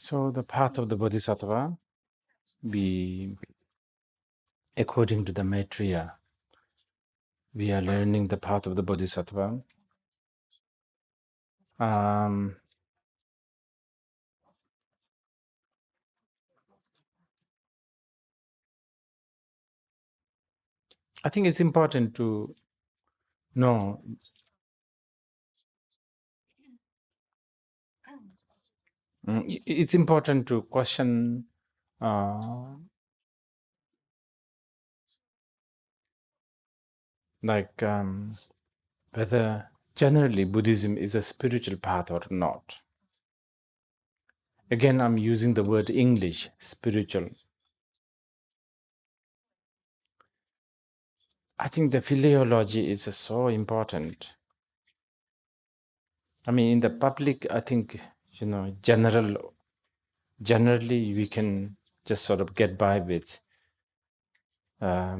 So the path of the Bodhisattva, according to the Maitreya, we are learning the path of the Bodhisattva. I think it's important to know. It's important to question whether generally Buddhism is a spiritual path or not. Again, I'm using the word English, spiritual. I think the philology is so important. I mean, in the public, I think, generally we can just sort of get by with a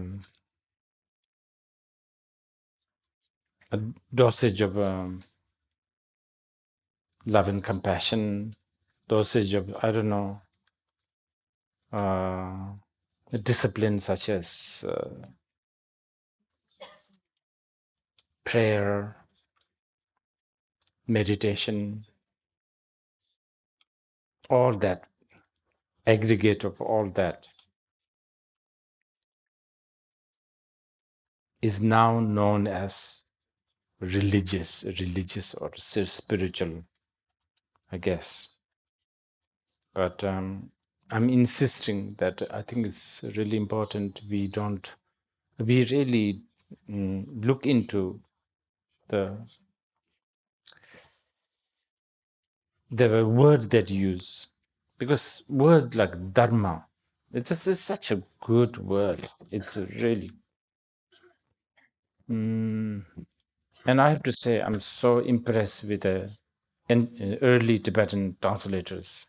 dosage of love and compassion, dosage of, I don't know, discipline such as prayer, meditation, all that, aggregate of all that is now known as religious or spiritual, I guess. But I'm insisting that I think it's really important we really look into the word that you use, because word like Dharma, it's such a good word. It's really, and I have to say I'm so impressed with the early Tibetan translators.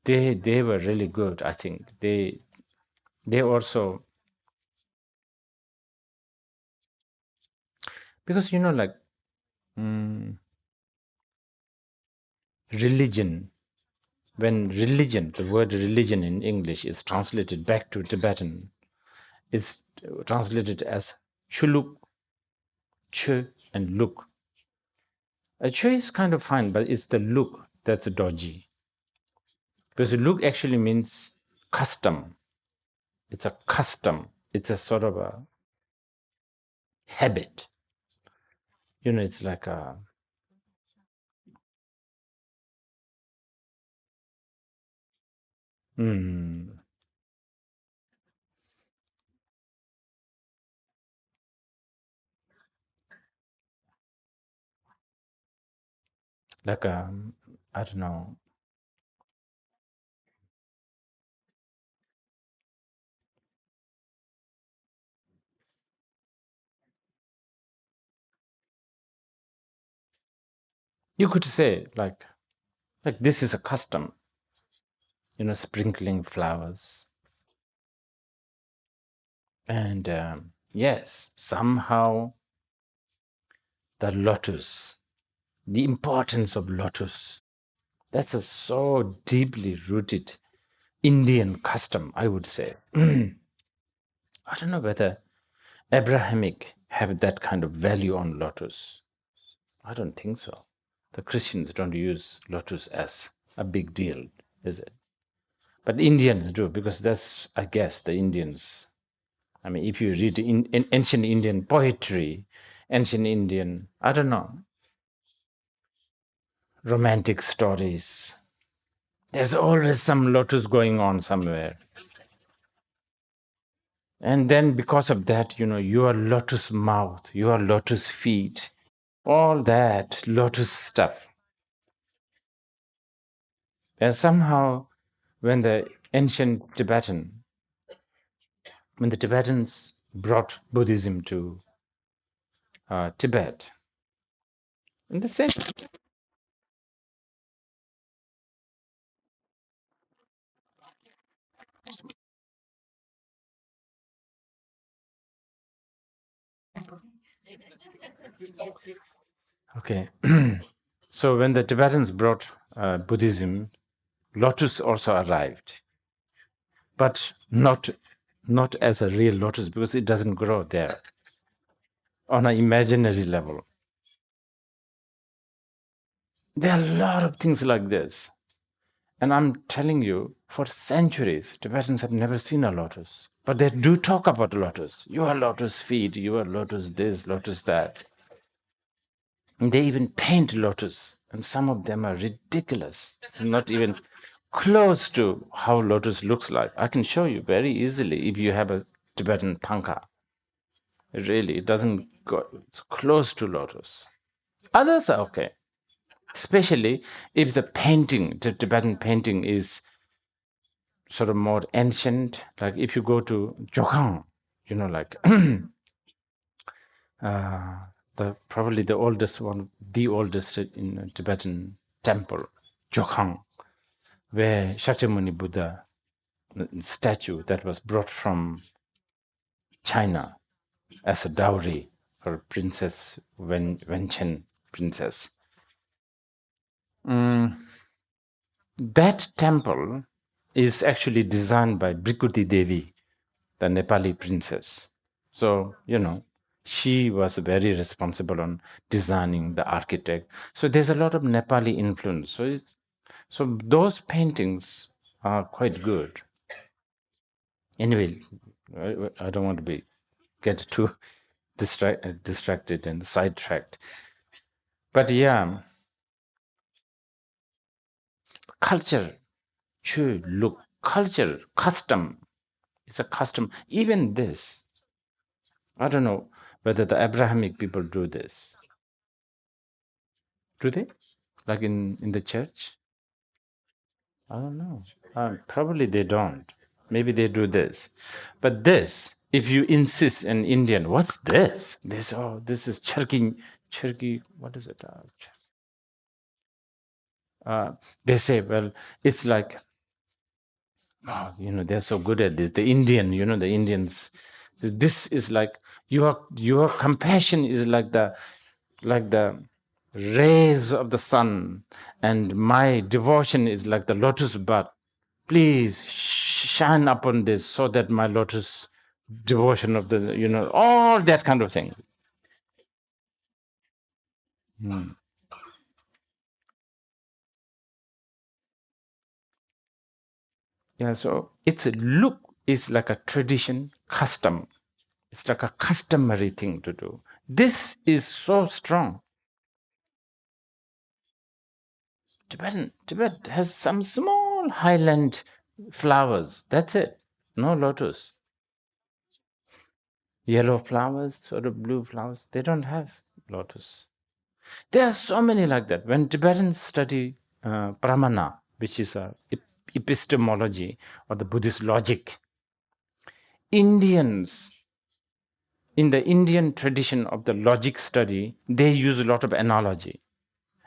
They were really good. I think they also, because religion, when religion, the word religion in English is translated back to Tibetan, it's translated as chuluk, ch and luk. A ch is kind of fine, but it's the luk that's dodgy. Because the luk actually means custom. It's a custom. It's a sort of a habit. It's like a I don't know. You could say like this is a custom, sprinkling flowers. And yes, somehow the lotus, the importance of lotus, that's a so deeply rooted Indian custom, I would say. I don't know whether Abrahamic have that kind of value on lotus. I don't think so. The Christians don't use lotus as a big deal, is it? But Indians do, because that's, I guess, the Indians. I mean, if you read in ancient Indian poetry, ancient Indian, I don't know, romantic stories, there's always some lotus going on somewhere. And then because of that, your lotus mouth, your lotus feet, all that lotus stuff. And somehow, when the Tibetans brought Buddhism to Tibet, and the same. Okay. So when the Tibetans brought Buddhism lotus also arrived, but not as a real lotus, because it doesn't grow there, on an imaginary level. There are a lot of things like this. And I'm telling you, for centuries, Tibetans have never seen a lotus. But they do talk about lotus. You are lotus feet, you are lotus this, lotus that. And they even paint lotus. And some of them are ridiculous. It's not even close to how lotus looks like. I can show you very easily if you have a Tibetan tanka. Really, it doesn't go it's close to lotus. Others are okay. Especially if the painting, the Tibetan painting is sort of more ancient. Like if you go to Jokhang, like probably the oldest one, the oldest in a Tibetan temple, Jokhang, where Shakyamuni Buddha statue that was brought from China as a dowry for Princess Wenchen princess. That temple is actually designed by Brikuti Devi, the Nepali princess. So, she was very responsible on designing the architect. So there's a lot of Nepali influence. So those paintings are quite good. Anyway, I don't want to get too distracted and sidetracked. But yeah, culture, look, culture, custom. It's a custom. Even this, I don't know whether the Abrahamic people do this. Do they? Like in the church? I don't know. Probably they don't. Maybe they do this. But this, if you insist an Indian, what's this? This is Cherki, what is it? They say, well, it's like, they're so good at this. The Indian, the Indians, this is like your compassion is like the rays of the sun, and my devotion is like the lotus bud. Please shine upon this so that my lotus devotion of the, all that kind of thing. Yeah, so it's a look is like a tradition, custom. It's like a customary thing to do. This is so strong. Tibet has some small highland flowers. That's it. No lotus. Yellow flowers, sort of blue flowers. They don't have lotus. There are so many like that. When Tibetans study pramana, which is epistemology or the Buddhist logic, Indians, in the Indian tradition of the logic study, they use a lot of analogy.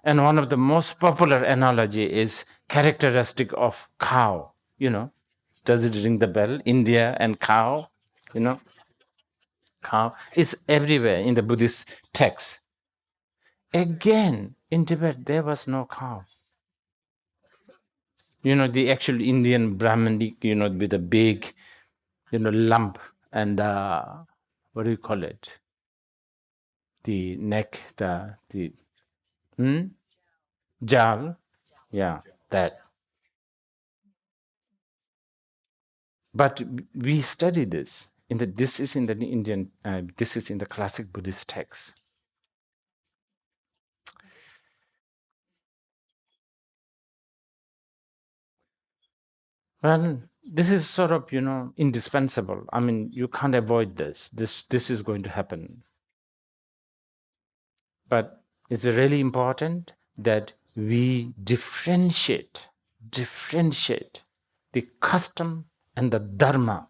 And one of the most popular analogy is characteristic of cow. Does it ring the bell? India and cow, cow. It's everywhere in the Buddhist text. Again, in Tibet, there was no cow. The actual Indian Brahmanic, with a big, lump and what do you call it? The neck, the jal, yeah, that. But we study this this is in the Indian, this is in the classic Buddhist text. Well, this is sort of, indispensable. I mean, you can't avoid this. This is going to happen. But it's really important that we differentiate the custom and the dharma.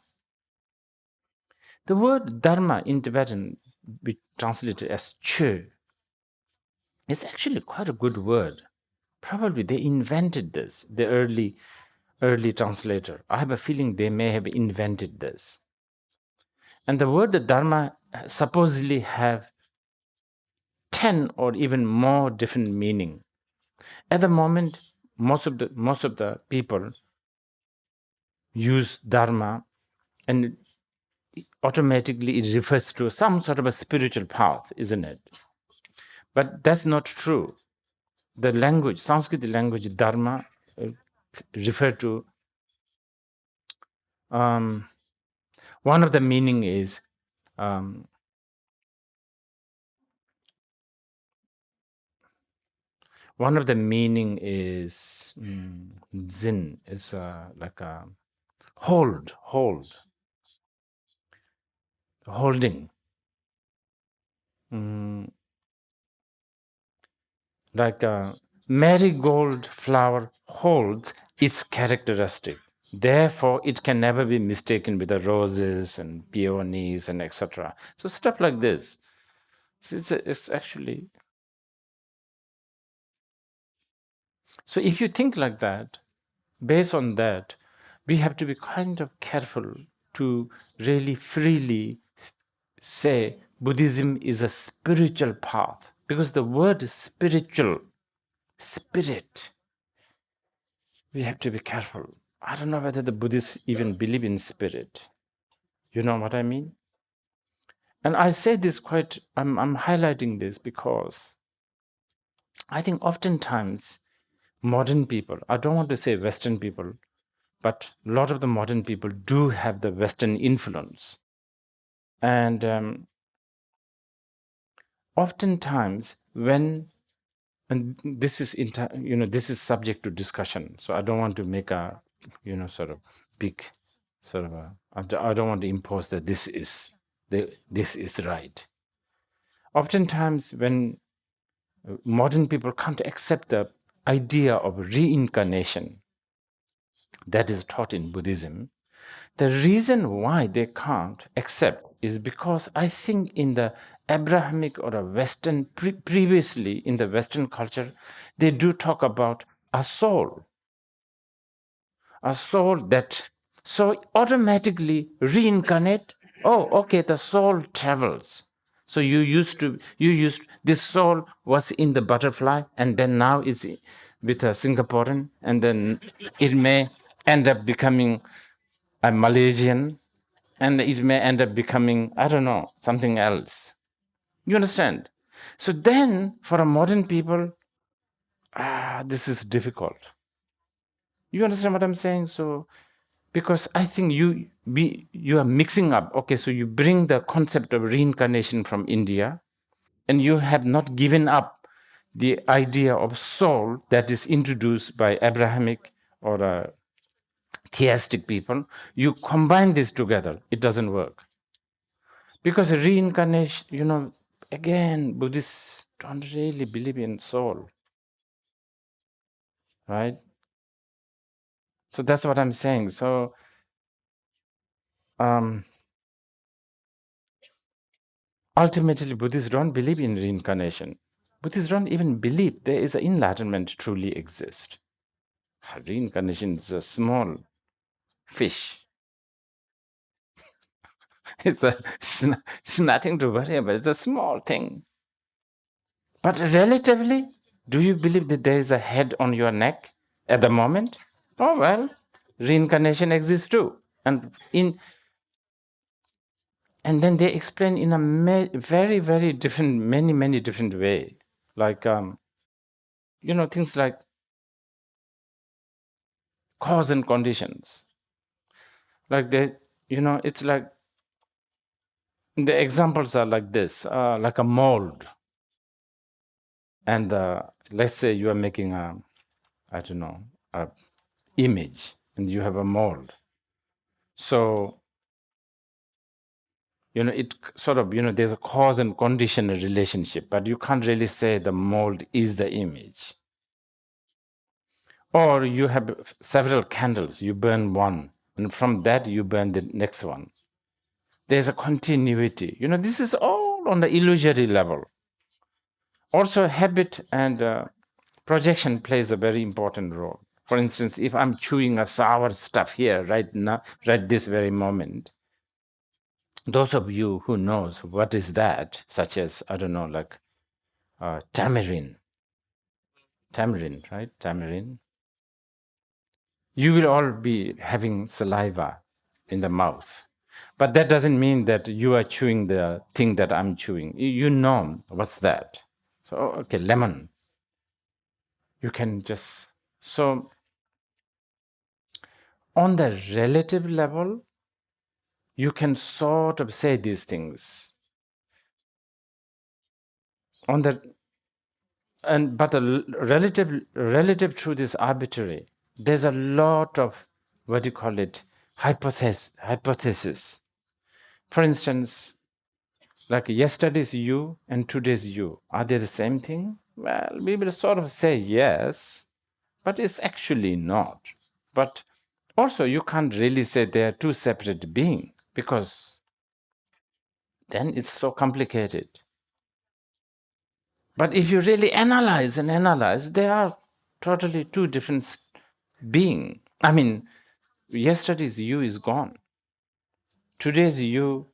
The word dharma in Tibetan, we translate it as che, is actually quite a good word. Probably they invented this, the early translator. I have a feeling they may have invented this. And the word dharma supposedly have 10 or even more different meaning. At the moment, most of the people use Dharma, and automatically it refers to some sort of a spiritual path, isn't it? But that's not true. The language, Sanskrit language, Dharma, refer to one of the meaning is zin is like a holding, like a marigold flower holds its characteristic. Therefore, it can never be mistaken with the roses and peonies and etc. So stuff like this. So it's actually. So if you think like that, based on that, we have to be kind of careful to really freely say Buddhism is a spiritual path, because the word is spiritual, spirit. We have to be careful. I don't know whether the Buddhists even believe in spirit. You know what I mean? And I say this I'm highlighting this because I think oftentimes modern people, I don't want to say Western people, but a lot of the modern people do have the Western influence. And oftentimes when, and this is this is subject to discussion, so I don't want to make a sort of big sort of a, I don't want to impose that this is right. Oftentimes when modern people can't accept the idea of reincarnation that is taught in Buddhism, the reason why they can't accept is because I think in the Abrahamic or a Western, previously in the Western culture, they do talk about a soul that so automatically reincarnate. Oh, okay, the soul travels. So you used this soul was in the butterfly, and then now is with a Singaporean, and then it may end up becoming a Malaysian, and it may end up becoming, I don't know, something else. You understand? So then for a modern people, this is difficult. You understand what I'm saying? So because I think you are mixing up. Okay, so you bring the concept of reincarnation from India, and you have not given up the idea of soul that is introduced by Abrahamic or theistic people. You combine this together, it doesn't work. Because reincarnation, again, Buddhists don't really believe in soul, right? So that's what I'm saying. So ultimately, Buddhists don't believe in reincarnation. Buddhists don't even believe there is an enlightenment truly exists. Reincarnation is a small fish. It's nothing to worry about. It's a small thing. But relatively, do you believe that there is a head on your neck at the moment? Oh well, reincarnation exists too, and then they explain in a very very different, many different way, like things like cause and conditions. Like it's like the examples are like this, like a mold, and let's say you are making I don't know, a image, and you have a mold. So it sort of, there's a cause and condition relationship, but you can't really say the mold is the image. Or you have several candles, you burn one, and from that you burn the next one. There's a continuity. This is all on the illusory level. Also, habit and projection plays a very important role. For instance, if I'm chewing a sour stuff here right now, right this very moment, those of you who knows what is that, such as, I don't know, like tamarind, right? Tamarind. You will all be having saliva in the mouth. But that doesn't mean that you are chewing the thing that I'm chewing. You know what's that. So, okay, lemon. You can just, so on the relative level, you can sort of say these things. On the, but the relative truth is arbitrary. There's a lot of, what do you call it, hypothesis. For instance, like yesterday's you and today's you, are they the same thing? Well, we will sort of say yes, but it's actually not. But also, you can't really say they are two separate beings, because then it's so complicated. But if you really analyze and analyze, they are totally two different beings. I mean, yesterday's you is gone. Today's you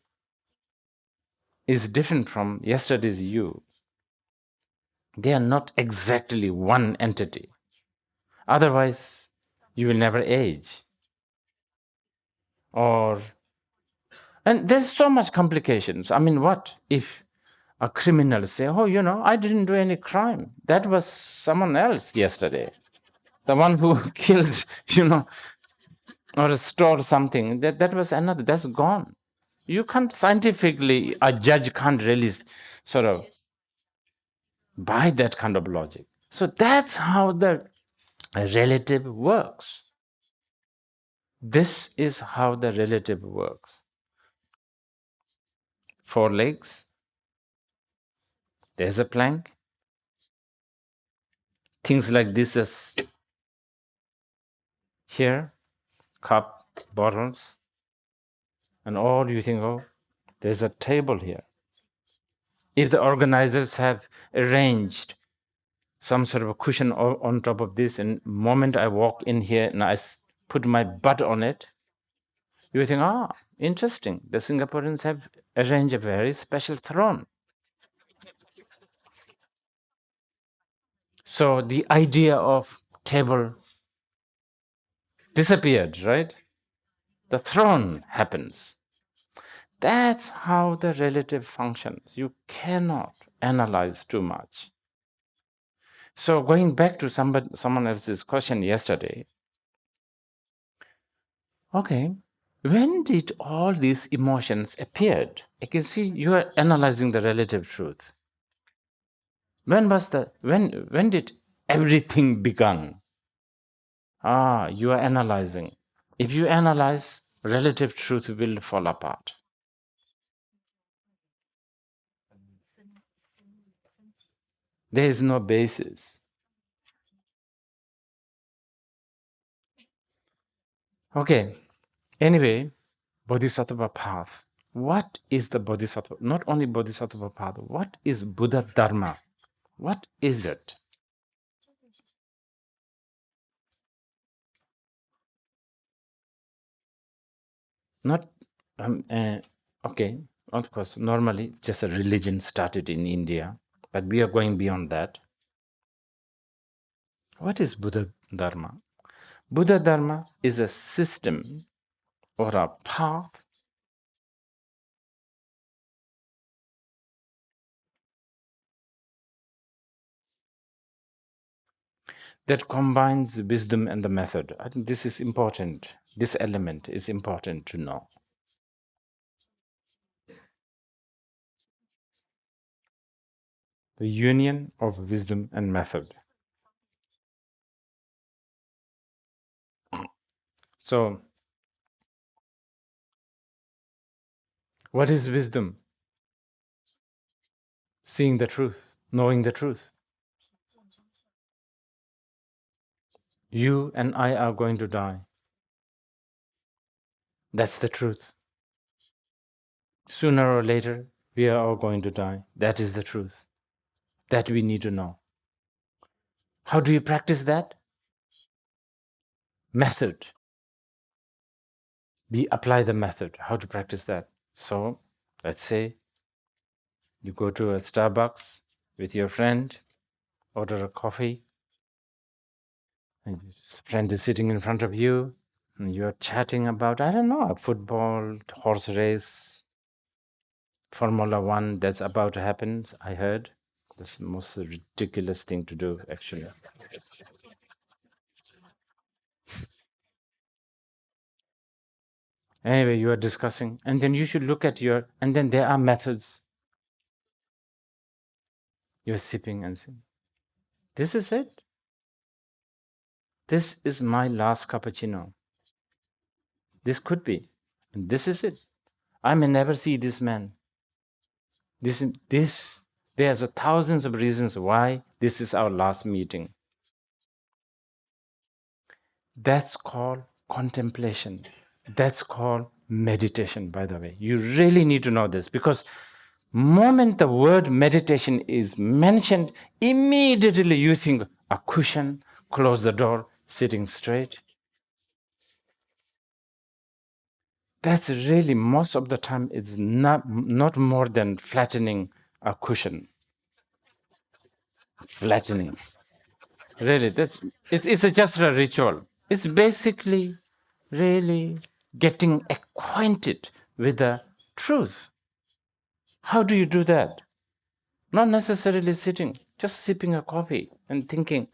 is different from yesterday's you. They are not exactly one entity. Otherwise, you will never age. And there's so much complications. I mean, what if a criminal say, oh, I didn't do any crime. That was someone else yesterday. The one who killed, or stole something, that was another, that's gone. You can't scientifically, a judge can't really sort of buy that kind of logic. So that's how the relative works. This is how the relative works. 4 legs, there's a plank. Things like this is here, cup, bottles, and all you think, oh, there's a table here. If the organizers have arranged some sort of a cushion on top of this, and the moment I walk in here and I put my butt on it, you think, interesting. The Singaporeans have arranged a very special throne. So the idea of table disappeared, right? The throne happens. That's how the relative functions. You cannot analyze too much. So going back to someone else's question yesterday, okay, when did all these emotions appeared? I can see you are analyzing the relative truth. When did everything begun? You are analyzing. If you analyze, relative truth will fall apart. There is no basis. Okay. Anyway, Bodhisattva path. What is the Bodhisattva? Not only Bodhisattva path, what is Buddha Dharma? What is it? Not, okay, of course, normally just a religion started in India, but we are going beyond that. What is Buddha Dharma? Buddha Dharma is a system or a path that combines wisdom and the method. I think this is important. This element is important to know. The union of wisdom and method. So, what is wisdom? Seeing the truth, knowing the truth. You and I are going to die. That's the truth. Sooner or later, we are all going to die. That is the truth. That we need to know. How do you practice that? Method. We apply the method. How to practice that? So, let's say you go to a Starbucks with your friend, order a coffee, and your friend is sitting in front of you, and you're chatting about, I don't know, a football, horse race, Formula One that's about to happen, I heard. That's the most ridiculous thing to do, actually. Anyway, you are discussing, and then you should look at and then there are methods. You're sipping and saying, this is it. This is my last cappuccino. This could be. And this is it. I may never see this man. There's thousands of reasons why this is our last meeting. That's called contemplation. That's called meditation, by the way. You really need to know this, because moment the word meditation is mentioned, immediately you think a cushion, close the door, sitting straight. That's really, most of the time, it's not more than flattening a cushion. Flattening. Really, it's just a ritual. It's basically really getting acquainted with the truth. How do you do that? Not necessarily sitting, just sipping a coffee and thinking.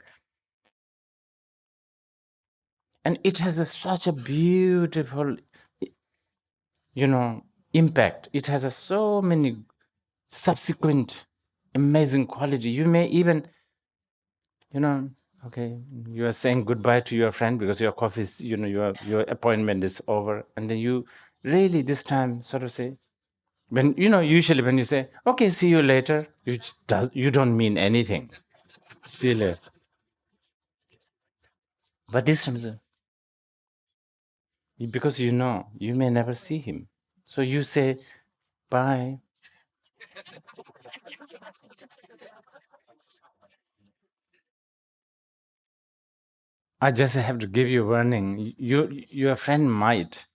And it has such a beautiful, impact. It has so many subsequent amazing quality. You may even, okay, you are saying goodbye to your friend because your coffee is, your appointment is over, and then you really this time sort of say, when usually when you say, okay, see you later, you don't mean anything. See you later. But this time, because you may never see him, so you say bye. I just have to give you a warning. Your friend might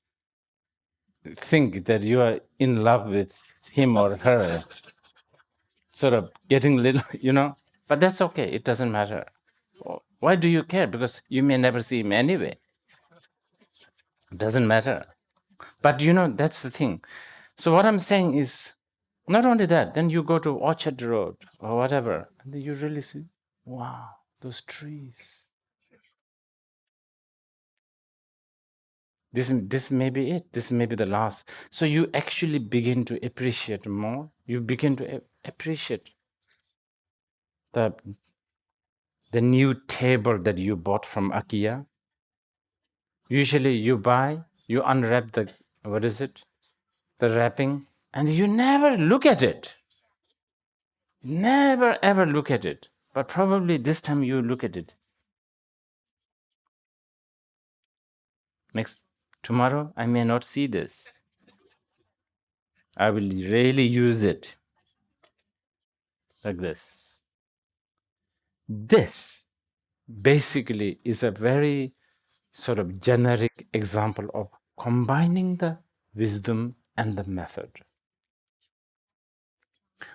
think that you are in love with him or her, sort of getting little, but that's okay. It doesn't matter. Why do you care? Because you may never see him anyway. It doesn't matter. But that's the thing. So what I'm saying is, not only that, then you go to Orchard Road or whatever, and then you really see, wow, those trees. This may be it. This may be the last. So you actually begin to appreciate more. You begin to appreciate the new table that you bought from IKEA. Usually you buy, you unwrap the, what is it? The wrapping, and you never look at it. Never ever look at it. But probably this time you look at it. Tomorrow I may not see this. I will really use it. Like this. This basically is a very sort of generic example of combining the wisdom and the method.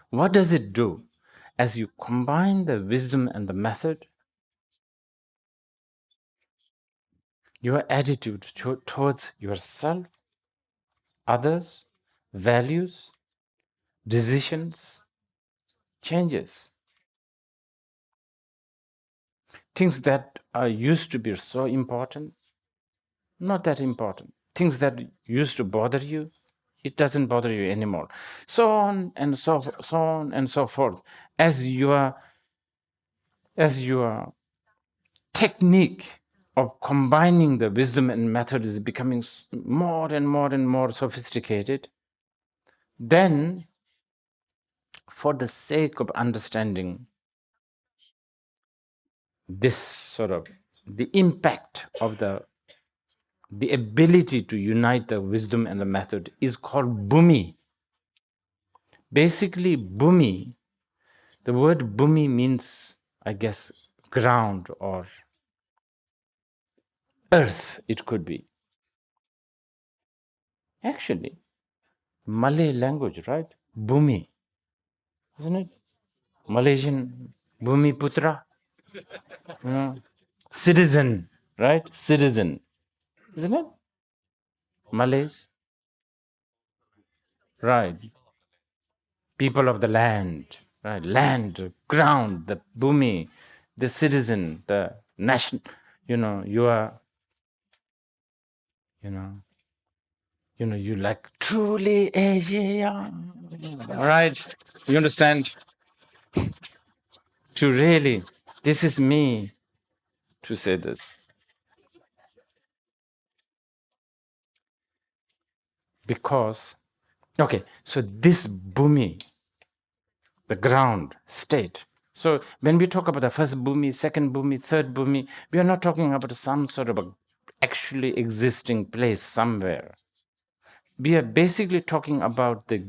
What does it do? As you combine the wisdom and the method, your attitude towards yourself, others, values, decisions changes. Things that are used to be so important, not that important. Things that used to bother you, it doesn't bother you anymore. So on and so on and so forth. As your technique of combining the wisdom and method is becoming more and more and more sophisticated, then for the sake of understanding this sort of the impact of the ability to unite the wisdom and the method is called bhumi. Basically, bhumi, the word bhumi means, I guess, ground or earth, it could be. Actually, Malay language, right? Bhumi, isn't it? Malaysian Bhumi Putra. Citizen, right? Citizen, isn't it? Malays, right? People of the land, right? Land, ground, the bhumi, the citizen, the nation. You are, you know, you like truly Asia, right? You understand? To really, this is me to say this because, okay, so this bhumi, the ground, state. So when we talk about the first bhumi, second bhumi, third bhumi, we are not talking about some sort of a actually existing place somewhere. We are basically talking about the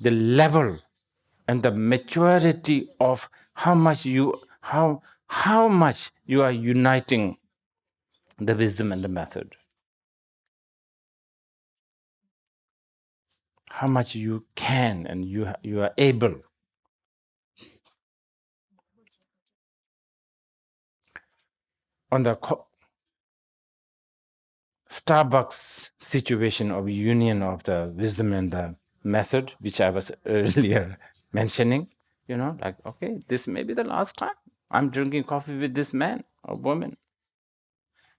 level and the maturity of how much you are uniting the wisdom and the method. How much you can and you are able. On the Starbucks situation of union of the wisdom and the method, which I was earlier mentioning, like, okay, this may be the last time I'm drinking coffee with this man or woman.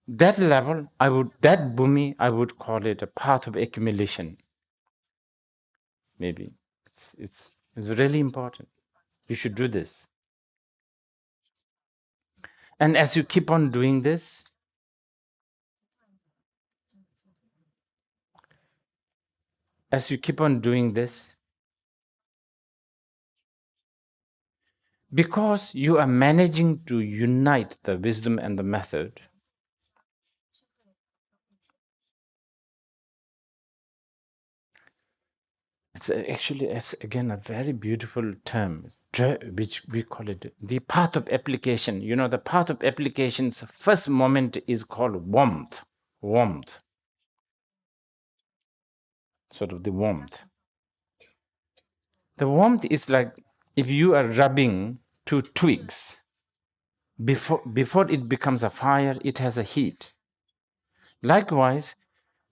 That level, that bhumi, I would call it a path of accumulation. Maybe it's really important. You should do this. And as you keep on doing this, because you are managing to unite the wisdom and the method, it's again a very beautiful term, which we call it the path of application. The path of application's first moment is called warmth. Sort of the warmth. The warmth is like if you are rubbing two twigs. Before it becomes a fire, it has a heat. Likewise,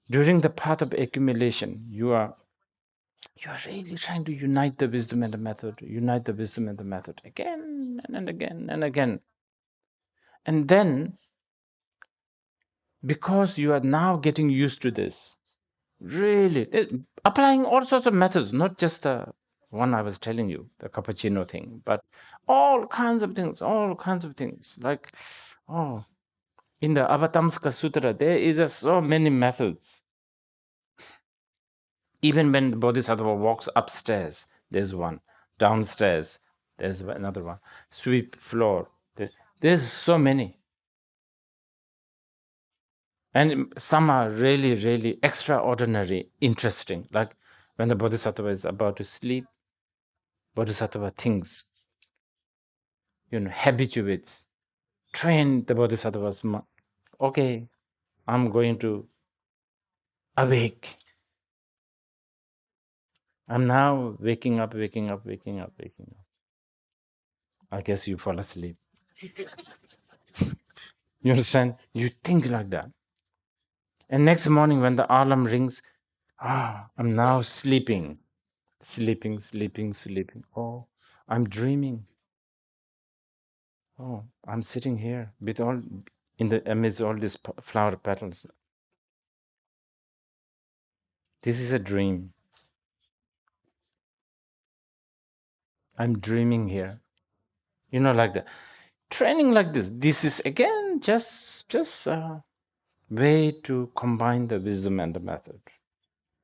during the path of accumulation, you are really trying to unite the wisdom and the method, again and again and again. And then, because you are now getting used to this, really applying all sorts of methods, not just the one I was telling you, the cappuccino thing, but all kinds of things. Like, in the Avatamsaka Sutra, there is so many methods. Even when the Bodhisattva walks upstairs, there's one. Downstairs, there's another one. Sweep floor, there's so many. And some are really, really extraordinary, interesting. Like when the Bodhisattva is about to sleep, Bodhisattva thinks, habituates, train the Bodhisattva's mind. Okay, I'm going to awake. I'm now waking up. I guess you fall asleep. You understand? You think like that. And next morning when the alarm rings, I'm now sleeping. Oh, I'm dreaming. Oh, I'm sitting here with amidst all these flower petals. This is a dream. I'm dreaming here. Like that. Training like this. This is again just a way to combine the wisdom and the method.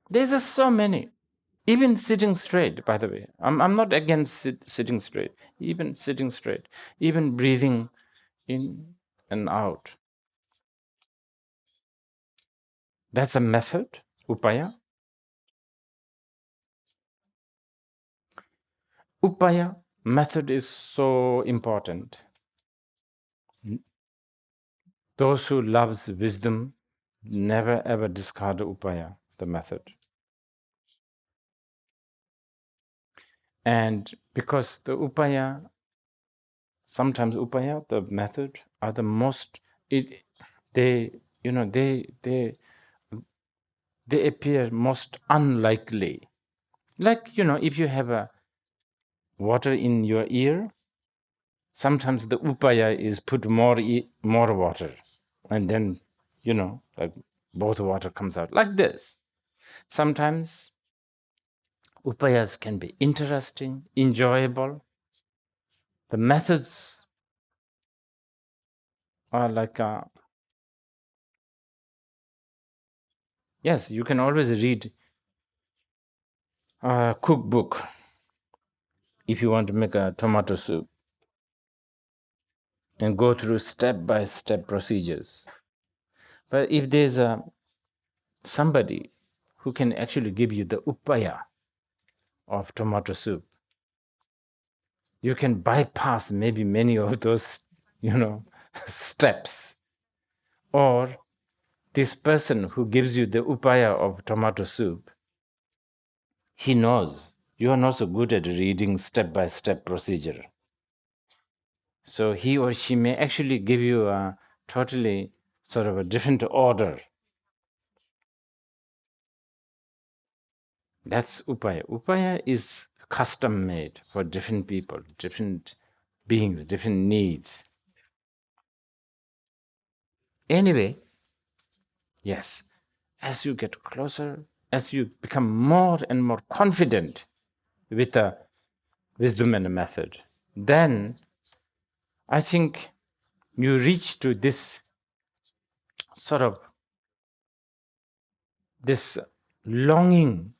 There's just so many. Even sitting straight, by the way. I'm not against sitting straight. Even sitting straight. Even breathing in and out. That's a method, upaya. Upaya, method is so important. Those who loves wisdom never ever discard upaya, the method. And because the upaya sometimes upaya, the method, are the most, they, they appear most unlikely. Like, if you have a water in your ear, sometimes the upaya is put more water, and then, like both water comes out like this. Sometimes upayas can be interesting, enjoyable. The methods are like, yes, you can always read a cookbook if you want to make a tomato soup and go through step-by-step procedures. But if there's somebody who can actually give you the upaya of tomato soup, you can bypass maybe many of those, steps. Or this person who gives you the upaya of tomato soup, he knows you are not so good at reading step-by-step procedure. So he or she may actually give you a totally sort of a different order. That's upaya. Upaya is custom made for different people, different beings, different needs. Anyway, yes, as you get closer, as you become more and more confident with the wisdom and the method, then I think you reach to this sort of this longing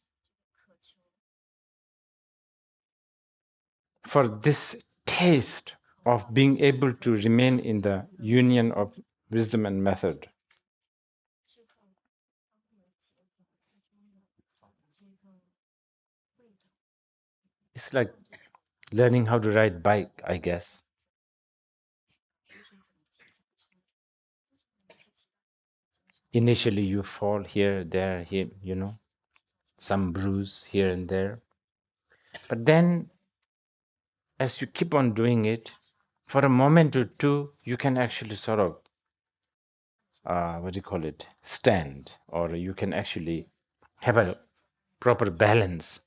for this taste of being able to remain in the union of wisdom and method. It's like learning how to ride bike, I guess. Initially you fall here, there, here, some bruise here and there. But then as you keep on doing it, for a moment or two, you can actually sort of, stand, or you can actually have a proper balance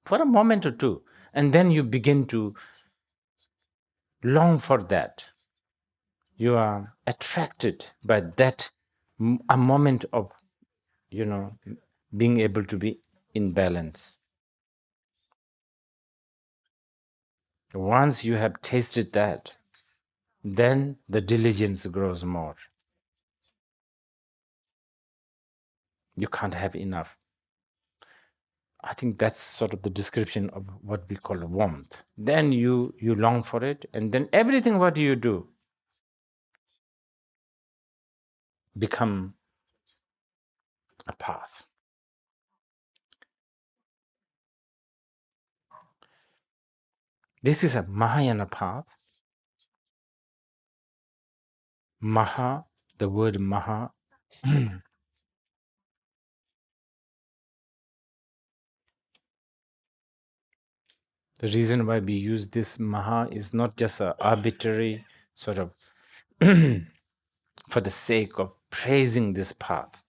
for a moment or two. And then you begin to long for that. You are attracted by that, a moment of, being able to be in balance. Once you have tasted that, then the diligence grows more. You can't have enough. I think that's sort of the description of what we call warmth. Then you long for it, and then everything what you do become a path. This is a Mahayana path. Maha, the word Maha, the reason why we use this Maha is not just an arbitrary sort of for the sake of praising this path.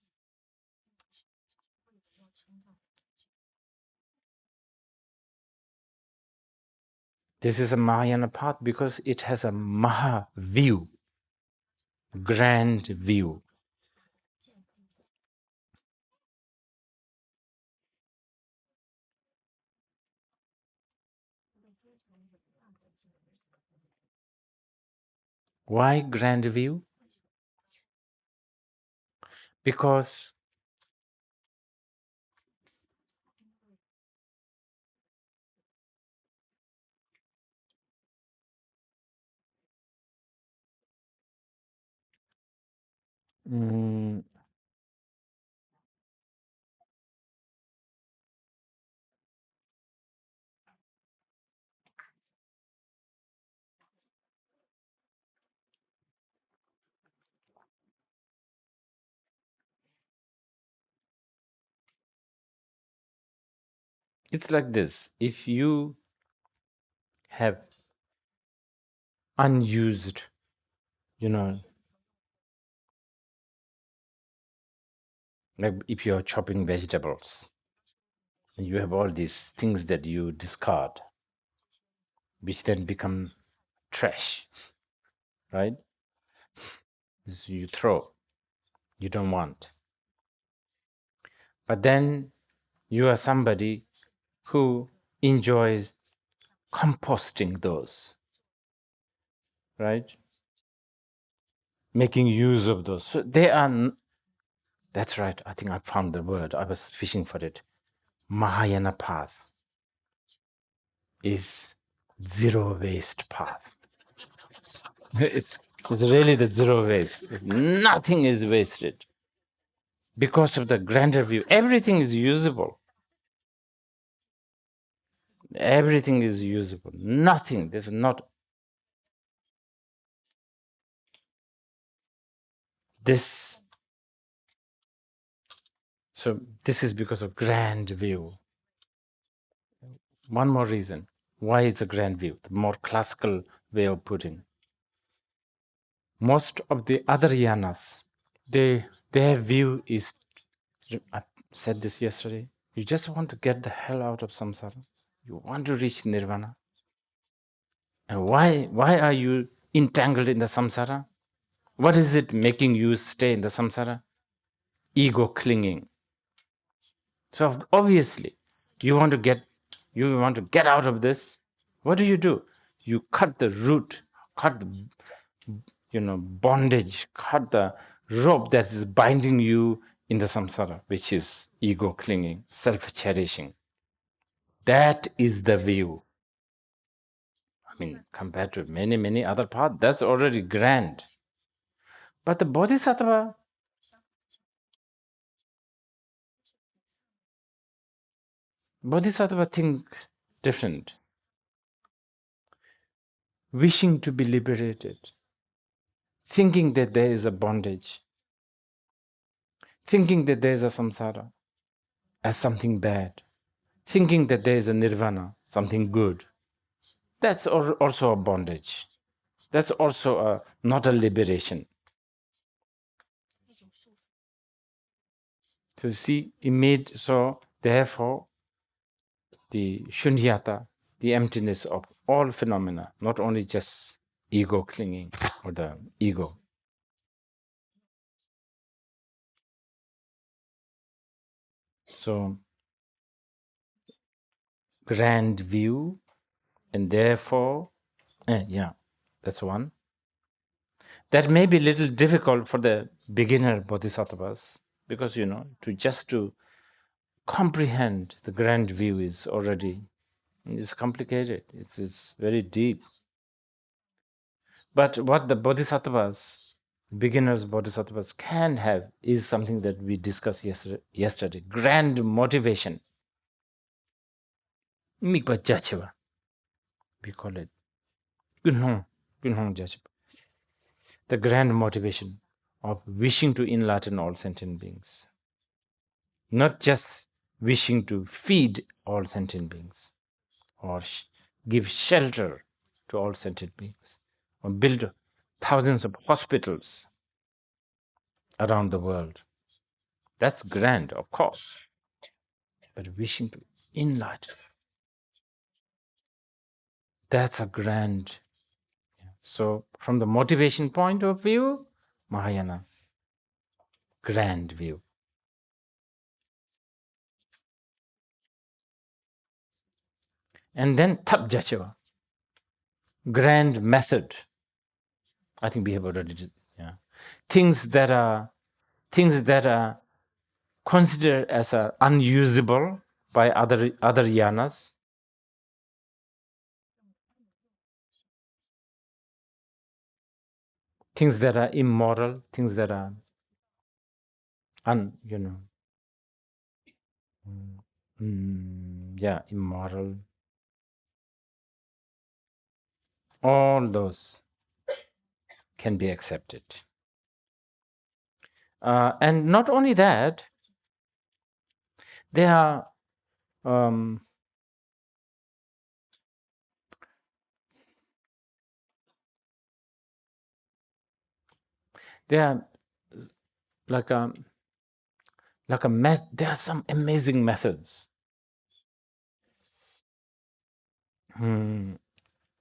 This is a Mahayana path because it has a Maha view, grand view. Why grand view? Because it's like this. If you have unused, like if you're chopping vegetables, and you have all these things that you discard, which then become trash, right? So you throw, you don't want. But then you are somebody who enjoys composting those, right? Making use of those. So they are, that's right, I think I found the word, I was fishing for it. Mahayana path is zero waste path. It's really the zero waste. Nothing is wasted because of the grander view. Everything is usable. Everything is usable. Nothing. There's not this. So this is because of grand view. One more reason why it's a grand view, the more classical way of putting. Most of the other yanas, their view is, I said this yesterday, you just want to get the hell out of samsara. You want to reach nirvana. And why are you entangled in the samsara? What is it making you stay in the samsara? Ego clinging. So obviously, you want to get out of this. What do? You cut the root, cut the bondage, cut the rope that is binding you in the samsara, which is ego clinging, self-cherishing. That is the view. I mean, compared to many, many other paths, that's already grand. But the bodhisattva think different. Wishing to be liberated, thinking that there is a bondage, thinking that there is a samsara as something bad, thinking that there is a nirvana, something good. That's also a bondage. That's also not a liberation. So see, therefore, the shunyata, the emptiness of all phenomena, not only just ego clinging or the ego. So, grand view, and therefore, that's one. That may be a little difficult for the beginner bodhisattvas, because to comprehend the grand view is complicated. It's very deep. But what the bodhisattvas, beginners bodhisattvas can have is something that we discussed yesterday. Grand motivation. Mikpa jacheva, we call it. Gunhong jacheva. The grand motivation of wishing to enlighten all sentient beings. Not just wishing to feed all sentient beings or give shelter to all sentient beings or build thousands of hospitals around the world. That's grand, of course. But wishing to enlighten, that's a grand. So from the motivation point of view, Mahayana, grand view. And then Tap Jacheva, grand method. I think we have already, things that are considered as unusable by other yanas. Things that are immoral, things that are immoral. All those can be accepted. And not only that, they are They are like a there are some amazing methods.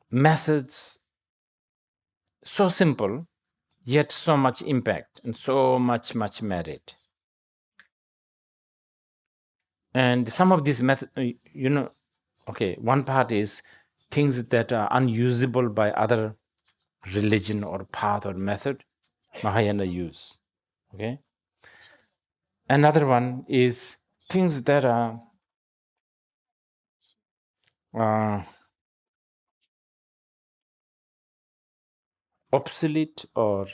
Methods so simple, yet so much impact and so much merit. And some of these methods, okay, one part is things that are unusable by other religion or path or method, Mahayana use. Okay. Another one is things that are obsolete or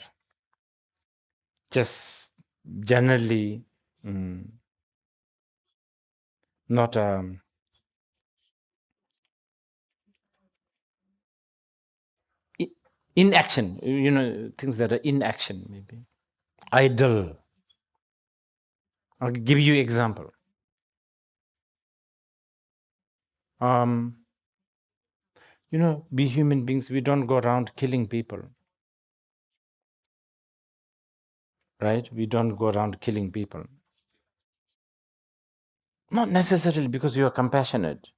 just generally not in action, things that are in action, maybe idle. I'll give you example. We human beings, we don't go around killing people, right? We don't go around killing people. Not necessarily because you are compassionate.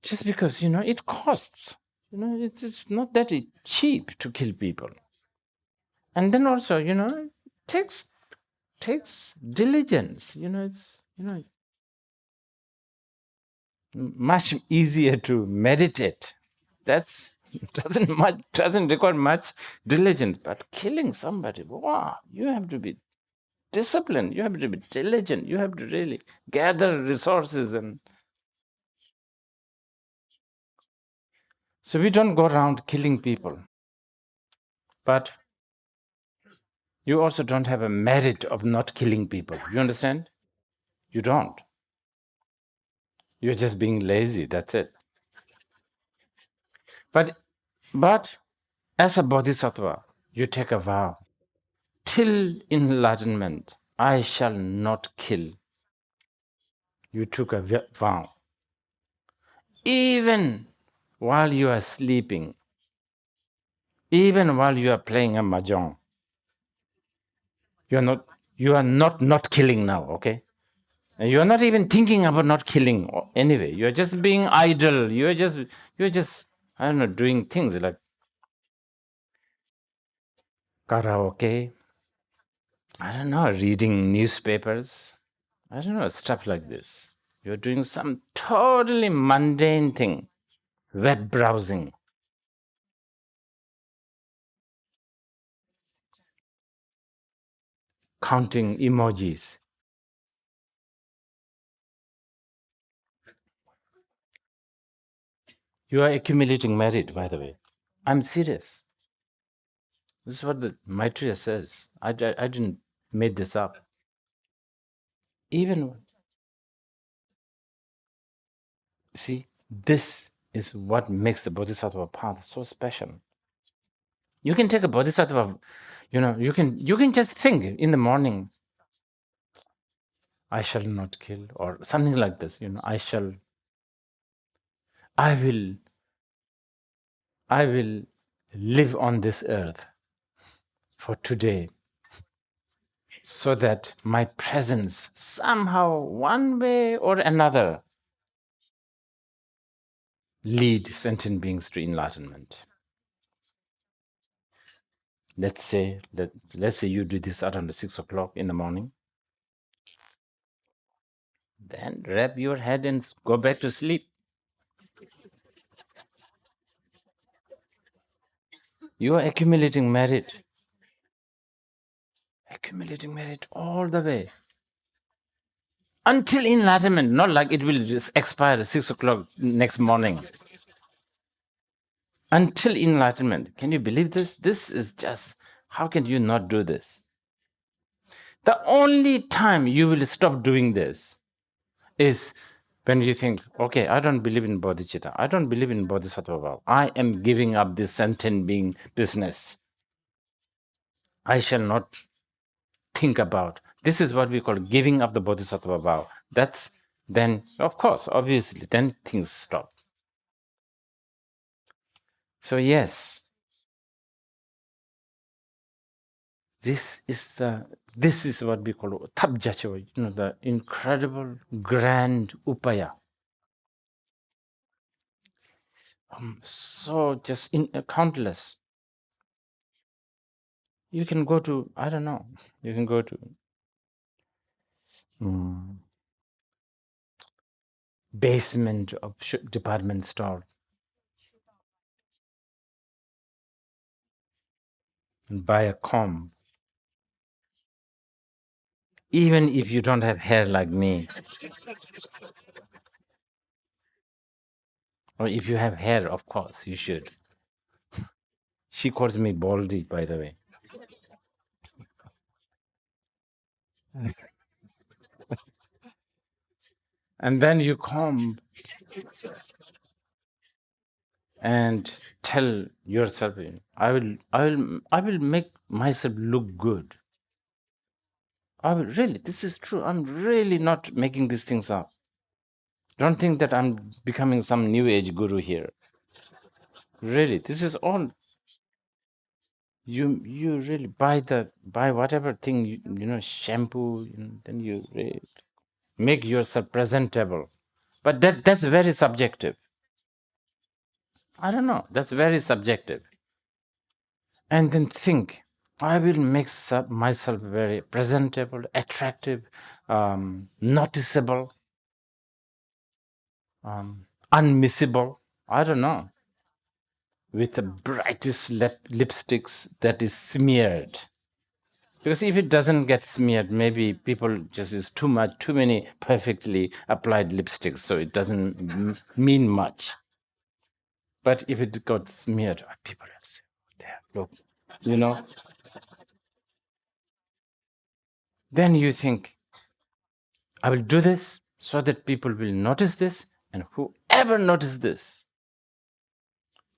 Just because, it costs. It's not that cheap to kill people. And then also, it takes diligence. It's much easier to meditate. That's doesn't require much diligence. But killing somebody, wow, you have to be disciplined. You have to be diligent. You have to really gather resources and. So we don't go around killing people. But you also don't have a merit of not killing people. You understand? You don't. You're just being lazy. That's it. But as a bodhisattva, you take a vow. Till enlightenment, I shall not kill. You took a vow. Even while you are sleeping, even while you are playing a mahjong, you are not killing now, okay? And you are not even thinking about not killing anyway. You are just being idle. You are just I don't know, doing things like karaoke. I don't know, reading newspapers. I don't know, stuff like this. You're doing some totally mundane thing, web browsing, counting emojis. You are accumulating merit, by the way. I'm serious. This is what the Maitreya says. I didn't make this up. Even, see, this is what makes the Bodhisattva path so special. You can take a Bodhisattva, you can just think in the morning, I shall not kill, or something like this, I will live on this earth for today so that my presence somehow, one way or another, lead sentient beings to enlightenment. Let's say you do this around 6 o'clock in the morning. Then wrap your head and go back to sleep. You are accumulating merit. Accumulating merit all the way. Until enlightenment, not like it will just expire at 6 o'clock next morning. Until enlightenment. Can you believe this? This is just, how can you not do this? The only time you will stop doing this is when you think, okay, I don't believe in bodhicitta. I don't believe in bodhisattva vow. I am giving up this sentient being business. I shall not think about. This is what we call giving up the bodhisattva vow. That's then, of course, obviously, then things stop. So yes, This is what we call tabjacho, the incredible grand upaya. So just in countless. You can go to, I don't know, you can go to basement of department store and buy a comb. Even if you don't have hair like me, or if you have hair, of course, you should. She calls me baldy, by the way. And then you comb and tell yourself, I will make myself look good. I will really, this is true. I'm really not making these things up. Don't think that I'm becoming some new age guru here. Really, this is all. You really buy whatever thing shampoo, then you really make yourself presentable. But that's very subjective. I don't know. That's very subjective. And then think, I will make myself very presentable, attractive, noticeable, unmissable. I don't know. With the brightest lipsticks that is smeared. Because if it doesn't get smeared, maybe people just is too many perfectly applied lipsticks, so it doesn't mean much. But if it got smeared, people will say, there, look, Then you think, I will do this so that people will notice this, and whoever notices this,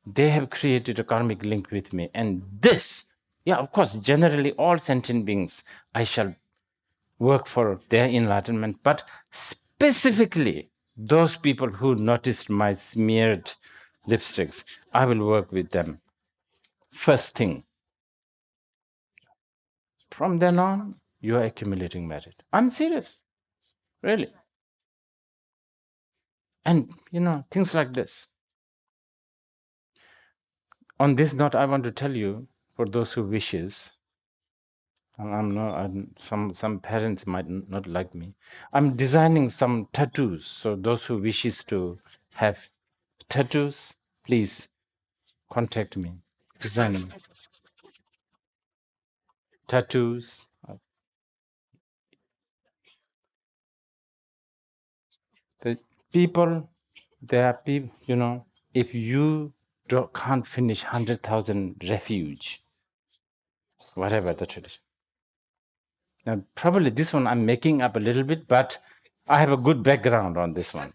they have created a karmic link with me. And this, of course, generally all sentient beings, I shall work for their enlightenment, but specifically those people who noticed my smeared lipsticks, I will work with them. First thing. From then on, you are accumulating merit. I'm serious, really. And, things like this. On this note, I want to tell you, for those who wishes, some parents might not like me. I'm designing some tattoos. So those who wishes to have tattoos, please contact me. Designing tattoos. The people, there are people, if you can't finish 100,000 refuge, whatever the tradition. Now, probably this one I'm making up a little bit, but I have a good background on this one.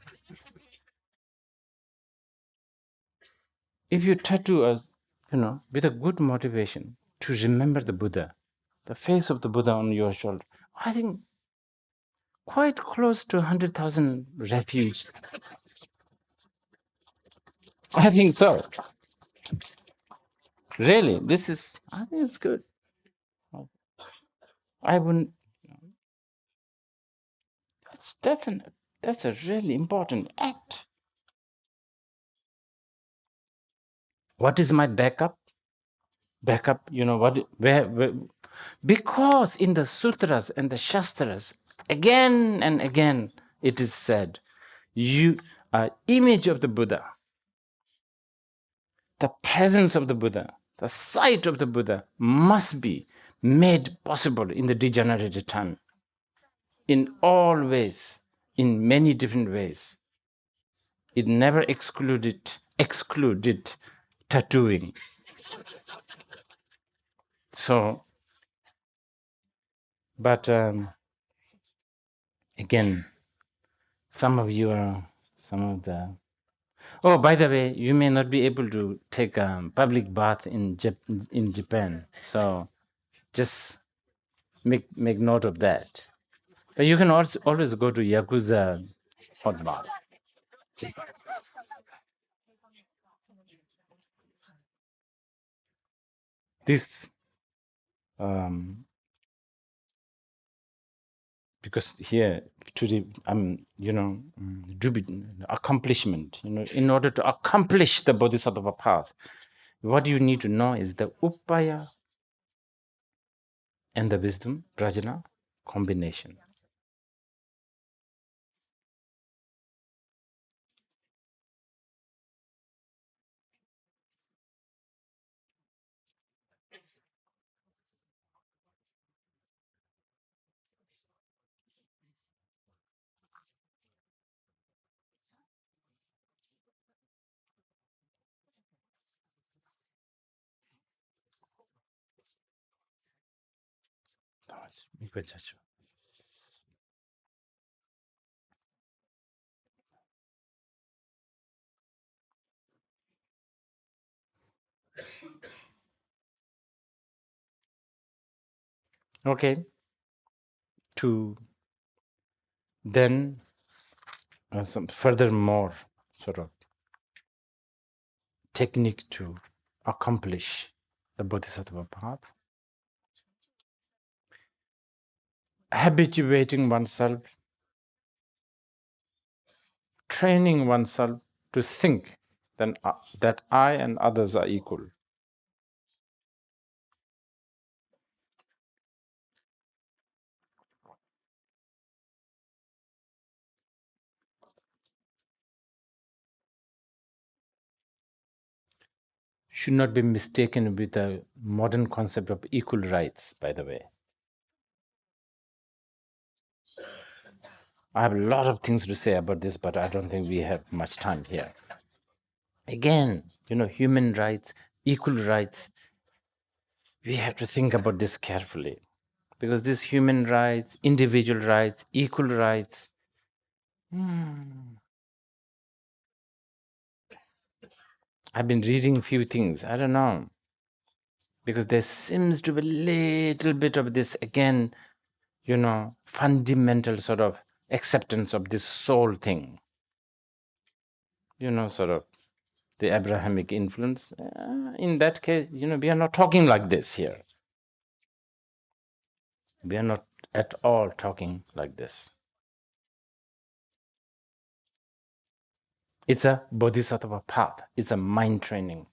If you tattoo us, with a good motivation to remember the Buddha, the face of the Buddha on your shoulder, I think quite close to 100,000 refuge. I think so. Really, I think it's good. I wouldn't. That's a really important act. What is my backup? Where? Because in the sutras and the shastras, again and again, it is said, image of the Buddha, the presence of the Buddha, the sight of the Buddha must be made possible in the degenerated time. In all ways, in many different ways. It never excluded tattooing. So, but again, some of the. Oh, by the way, you may not be able to take a public bath in Japan. So, just make note of that. But you can also always go to Yakuza hot bath. This Because here to the accomplishment, in order to accomplish the bodhisattva path, what you need to know is the upaya and the wisdom prajna combination. Okay, to then some furthermore sort of technique to accomplish the bodhisattva path, habituating oneself, training oneself to think that I and others are equal. Should not be mistaken with the modern concept of equal rights, by the way. I have a lot of things to say about this, but I don't think we have much time here. Again, human rights, equal rights, we have to think about this carefully. Because these human rights, individual rights, equal rights, I've been reading a few things. I don't know. Because there seems to be a little bit of this, again, fundamental sort of acceptance of this soul thing. Sort of the Abrahamic influence. In that case, we are not talking like this here. We are not at all talking like this. It's a bodhisattva path. It's a mind training.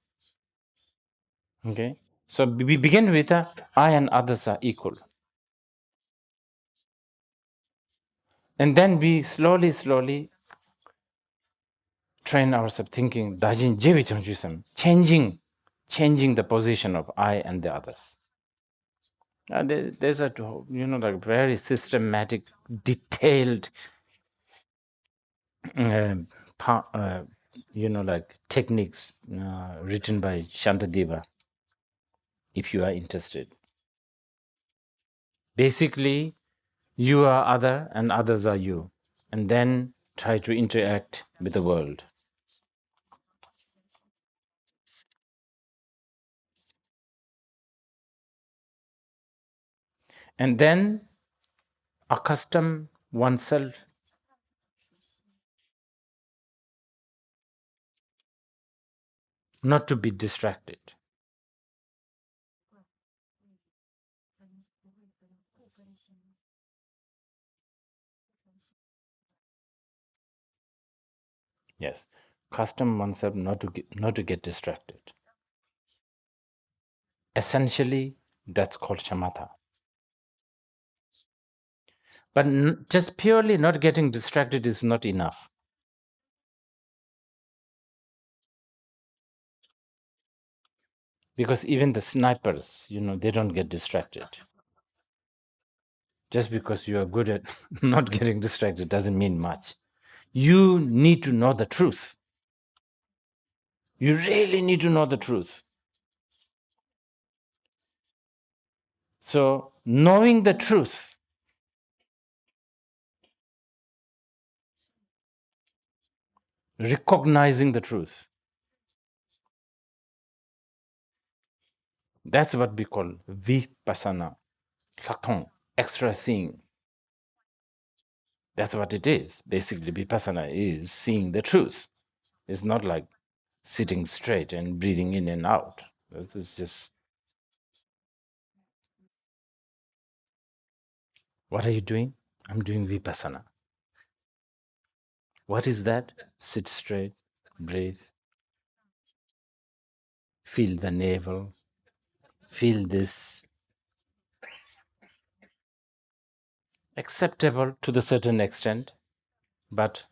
Okay? So we begin with I and others are equal. And then we slowly train ourselves thinking, dajin jevi changchusam, changing the position of I and the others. There's a very systematic, detailed techniques written by Shantadeva, if you are interested. Basically, you are other and others are you, and then try to interact with the world. And then accustom oneself not to be distracted. Yes, custom oneself not to get distracted. Essentially, that's called shamatha. But just purely not getting distracted is not enough. Because even the snipers, they don't get distracted. Just because you are good at not getting distracted doesn't mean much. You need to know the truth. You really need to know the truth. So, knowing the truth, recognizing the truth, that's what we call vipassana, lakton, extra seeing. That's what it is. Basically, vipassana is seeing the truth. It's not like sitting straight and breathing in and out. This is just What are you doing? I'm doing vipassana. What is that? Sit straight, breathe, feel the navel, feel this. Acceptable to the certain extent, but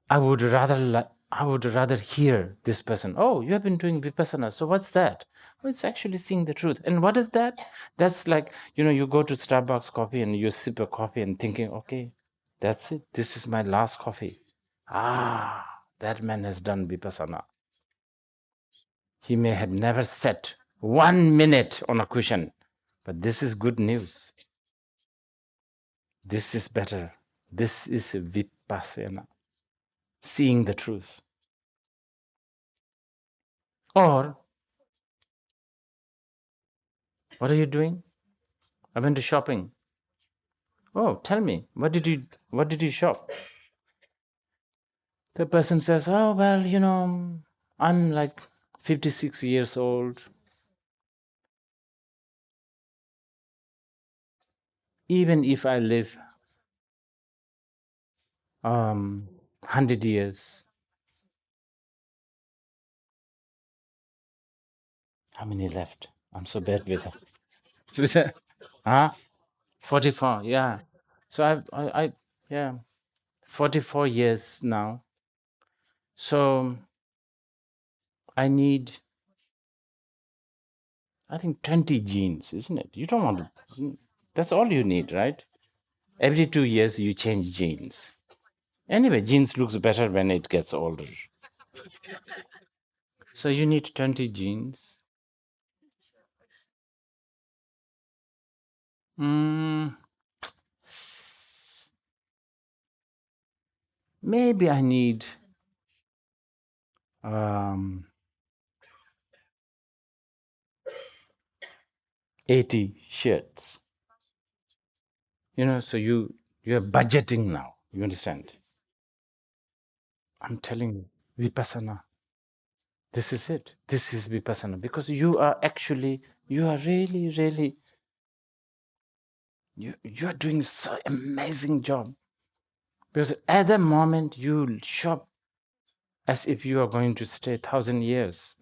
I would rather hear this person. Oh, you have been doing vipassana. So what's that? Well, it's actually seeing the truth. And what is that? That's like, you go to Starbucks coffee and you sip a coffee and thinking, okay, that's it. This is my last coffee. Ah, that man has done vipassana. He may have never sat 1 minute on a cushion, but this is good news. This is better. This is vipassana, seeing the truth. Or, what are you doing? I went to shopping. Oh, tell me, what did you shop? The person says, oh, well, I'm like 56 years old. Even if I live 100 years, how many left? I'm so bad with it. Huh? 44, yeah. So yeah, 44 years now. So I need, I think, 20 genes, isn't it? You don't want to, that's all you need, right? Every 2 years you change genes. Anyway, genes looks better when it gets older. So you need 20 genes. Maybe I need 80 shirts. So you're budgeting now. You understand? I'm telling you, vipassana. This is it. This is vipassana because you are really, really, you are doing so amazing job. Because at the moment you shop as if you are going to stay 1,000 years.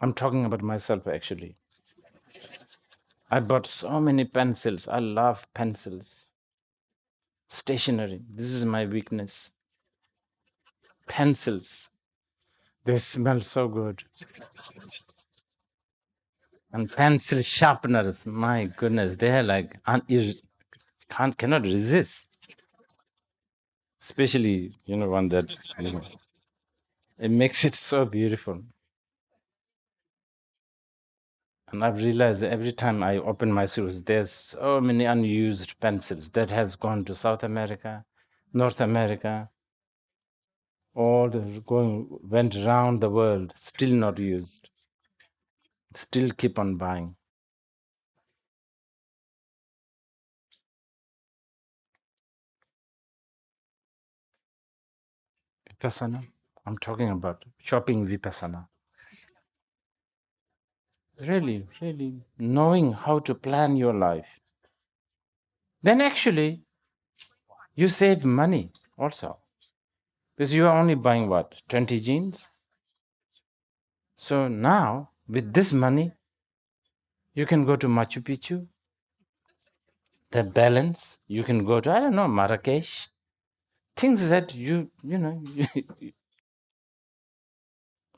I'm talking about myself actually. I bought so many pencils. I love pencils. Stationery. This is my weakness. Pencils. They smell so good. And pencil sharpeners, my goodness, they are like cannot resist. Especially, one that it makes it so beautiful. And I've realized that every time I open my shoes, there's so many unused pencils that has gone to South America, North America, went around the world, still not used, still keep on buying. Vipassana, I'm talking about shopping vipassana. Really, really knowing how to plan your life. Then actually, you save money also. Because you are only buying what? 20 jeans? So now, with this money, you can go to Machu Picchu, the balance, you can go to, I don't know, Marrakesh. Things that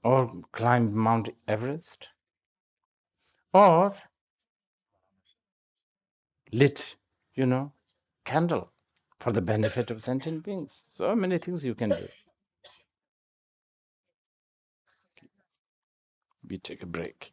or climb Mount Everest, or lit, candle for the benefit of sentient beings. So many things you can do. We take a break.